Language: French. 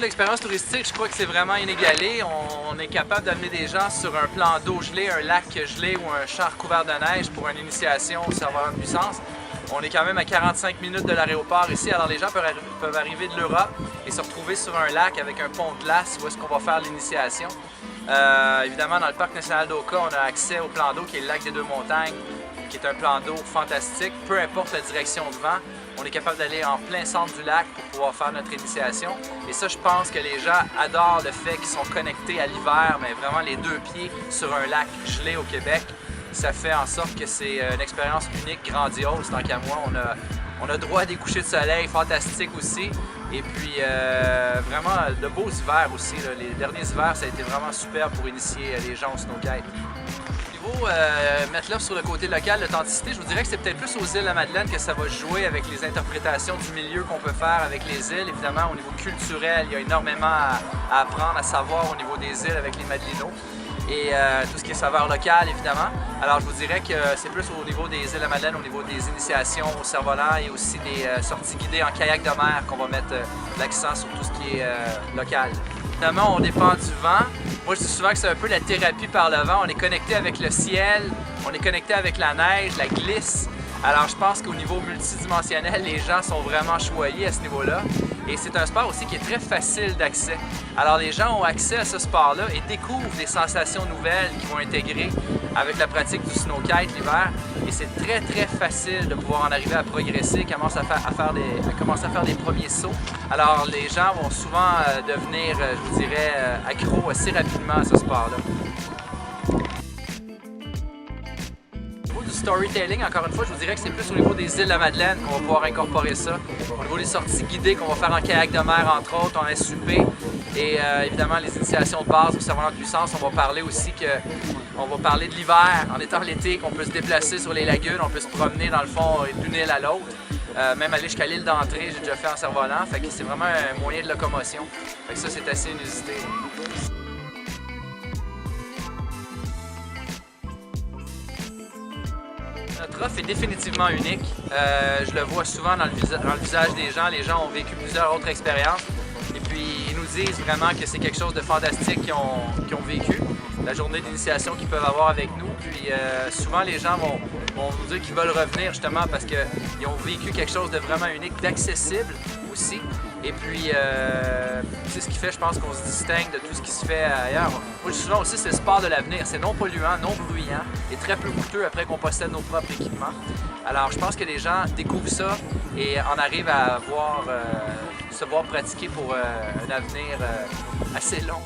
l'expérience touristique, je crois que c'est vraiment inégalé. On est capable d'amener des gens sur un plan d'eau gelé, un lac gelé ou un champ recouvert de neige pour une initiation au Cerf-Volant de puissance. On est quand même à 45 minutes de l'aéroport ici, alors les gens peuvent arriver de l'Europe et se retrouver sur un lac avec un pont de glace où est-ce qu'on va faire l'initiation. Évidemment, dans le parc national d'Oka, on a accès au plan d'eau qui est le lac des Deux-Montagnes, qui est un plan d'eau fantastique. Peu importe la direction de vent, on est capable d'aller en plein centre du lac pour pouvoir faire notre initiation. Et ça, je pense que les gens adorent le fait qu'ils sont connectés à l'hiver, mais vraiment les deux pieds sur un lac gelé au Québec. Ça fait en sorte que c'est une expérience unique, grandiose, tant qu'à moi. On a droit à des couchers de soleil fantastiques aussi. Et puis vraiment de beaux hivers aussi. Là. Les derniers hivers, ça a été vraiment super pour initier les gens au snowkite. Au niveau mettre l'œuvre sur le côté local, l'authenticité, je vous dirais que c'est peut-être plus aux îles de la Madeleine que ça va jouer avec les interprétations du milieu qu'on peut faire avec les îles. Évidemment, au niveau culturel, il y a énormément à apprendre, à savoir au niveau des îles avec les Madelinots. Et tout ce qui est saveur locale, évidemment. Alors, je vous dirais que c'est plus au niveau des îles de la Madeleine, au niveau des initiations au cerf-volant et aussi des sorties guidées en kayak de mer qu'on va mettre l'accent sur tout ce qui est local. Évidemment, on dépend du vent. Moi, je dis souvent que c'est un peu la thérapie par le vent. On est connecté avec le ciel, on est connecté avec la neige, la glisse. Alors, je pense qu'au niveau multidimensionnel, les gens sont vraiment choyés à ce niveau-là. Et c'est un sport aussi qui est très facile d'accès. Alors, les gens ont accès à ce sport-là et découvrent des sensations nouvelles qu'ils vont intégrer avec la pratique du snowkite l'hiver. Et c'est très, très facile de pouvoir en arriver à progresser, commencer à faire des premiers sauts. Alors, les gens vont souvent devenir, je vous dirais, accros assez rapidement à ce sport-là. Storytelling, encore une fois, je vous dirais que c'est plus au niveau des îles de la Madeleine qu'on va pouvoir incorporer ça. Au niveau des sorties guidées qu'on va faire en kayak de mer, entre autres, en SUP. Et évidemment, les initiations de base au Cerf-Volant de puissance, on va parler aussi on va parler de l'hiver, en étant l'été, qu'on peut se déplacer sur les lagunes, on peut se promener dans le fond d'une île à l'autre. Même aller jusqu'à l'île d'entrée, j'ai déjà fait en cerf-volant. Fait que c'est vraiment un moyen de locomotion. Fait que ça, c'est assez inusité. Notre offre est définitivement unique. Je le vois souvent dans le visage des gens. Les gens ont vécu plusieurs autres expériences. Et puis, ils nous disent vraiment que c'est quelque chose de fantastique qu'ils ont vécu. La journée d'initiation qu'ils peuvent avoir avec nous. Puis, souvent, les gens vont nous dire qu'ils veulent revenir justement parce qu'ils ont vécu quelque chose de vraiment unique, d'accessible aussi. Et puis, c'est ce qui fait, je pense, qu'on se distingue de tout ce qui se fait ailleurs. Moi, je dis souvent aussi, c'est le sport de l'avenir. C'est non polluant, non bruyant et très peu coûteux après qu'on possède nos propres équipements. Alors, je pense que les gens découvrent ça et en arrivent à se voir pratiquer pour un avenir assez long.